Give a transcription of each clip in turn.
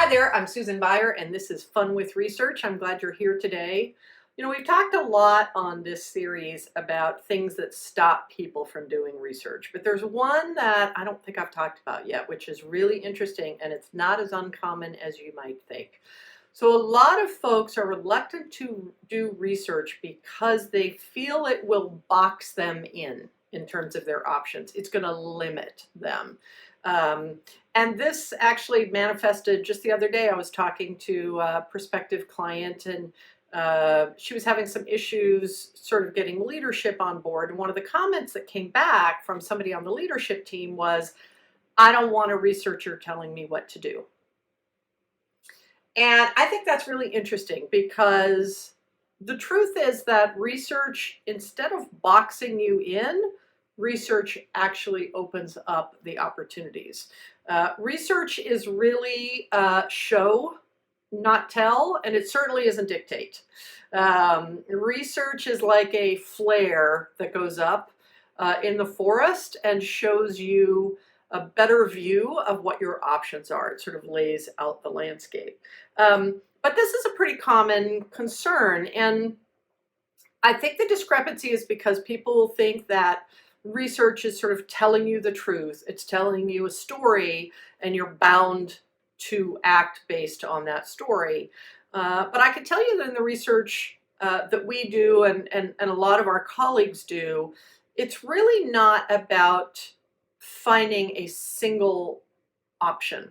Hi there, I'm Susan Beyer, and this is Fun with Research. I'm glad you're here today. You know, we've talked a lot on this series about things that stop people from doing research, but there's one that I don't think I've talked about yet, which is really interesting, and it's not as uncommon as you might think. So a lot of folks are reluctant to do research because they feel it will box them in terms of their options. It's going to limit them. And this actually manifested just the other day. I was talking to a prospective client, and she was having some issues sort of getting leadership on board. And one of the comments that came back from somebody on the leadership team was, I don't want a researcher telling me what to do. And I think that's really interesting because the truth is that research, instead of boxing you in, research actually opens up the opportunities. Research is really show, not tell, and it certainly isn't dictate. Research is like a flare that goes up in the forest and shows you a better view of what your options are. It sort of lays out the landscape. But this is a pretty common concern, and I think the discrepancy is because people think that research is sort of telling you the truth. It's telling you a story, and you're bound to act based on that story. But I can tell you that in the research that we do and a lot of our colleagues do, it's really not about finding a single option.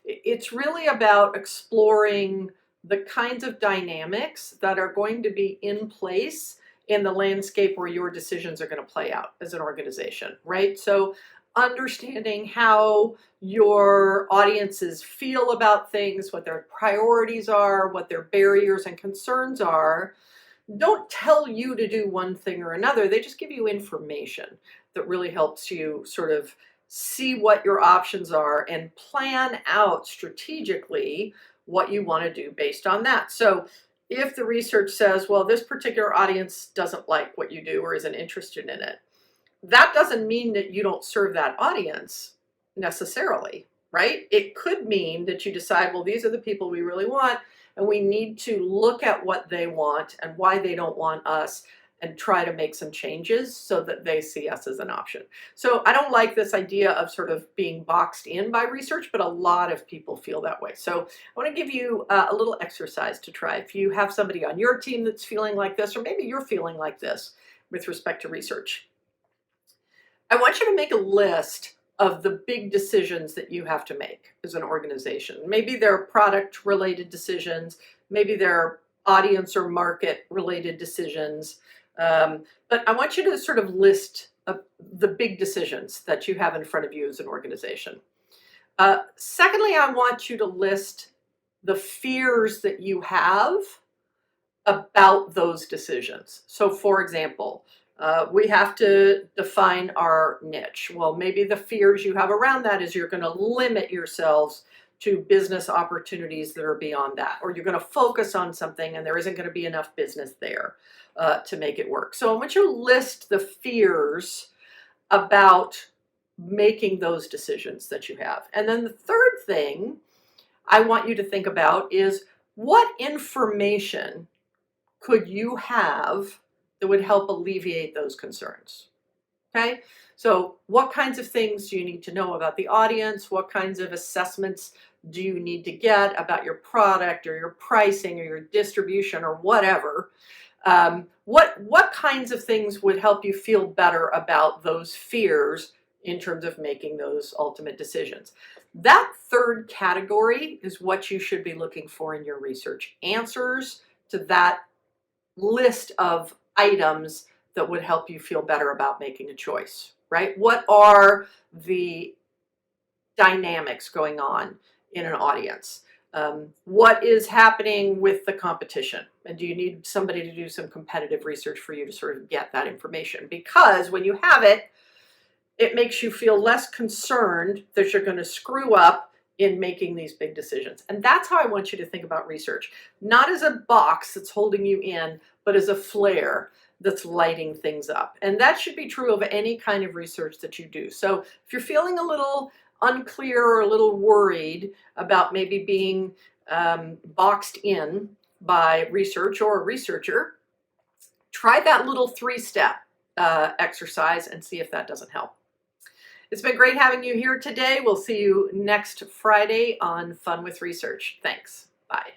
It's really about exploring the kinds of dynamics that are going to be in place in the landscape where your decisions are going to play out as an organization, right? So understanding how your audiences feel about things, what their priorities are, what their barriers and concerns are, don't tell you to do one thing or another. They just give you information that really helps you sort of see what your options are and plan out strategically what you want to do based on that. So if the research says, well, this particular audience doesn't like what you do or isn't interested in it, that doesn't mean that you don't serve that audience necessarily, right? It could mean that you decide, well, these are the people we really want, and we need to look at what they want and why they don't want us and try to make some changes so that they see us as an option. So I don't like this idea of sort of being boxed in by research, but a lot of people feel that way. So I want to give you a little exercise to try. If you have somebody on your team that's feeling like this, or maybe you're feeling like this with respect to research, I want you to make a list of the big decisions that you have to make as an organization. Maybe they're product related decisions, maybe they're audience or market related decisions. But I want you to sort of list the big decisions that you have in front of you as an organization. Secondly, I want you to list the fears that you have about those decisions. So for example, we have to define our niche. Well, maybe the fears you have around that is you're going to limit yourselves to business opportunities that are beyond that, or you're going to focus on something and there isn't going to be enough business there to make it work. So I want you to list the fears about making those decisions that you have. And then the third thing I want you to think about is, what information could you have that would help alleviate those concerns? Okay, so what kinds of things do you need to know about the audience? What kinds of assessments do you need to get about your product or your pricing or your distribution or whatever? What kinds of things would help you feel better about those fears in terms of making those ultimate decisions? That third category is what you should be looking for in your research. Answers to that list of items that would help you feel better about making a choice, right? What are the dynamics going on in an audience? What is happening with the competition? And do you need somebody to do some competitive research for you to sort of get that information? Because when you have it, it makes you feel less concerned that you're going to screw up in making these big decisions. And that's how I want you to think about research. Not as a box that's holding you in, but as a flare that's lighting things up. And that should be true of any kind of research that you do. So if you're feeling a little unclear or a little worried about maybe being boxed in by research or a researcher, try that little 3-step exercise and see if that doesn't help. It's been great having you here today. We'll see you next Friday on Fun with Research. Thanks. Bye.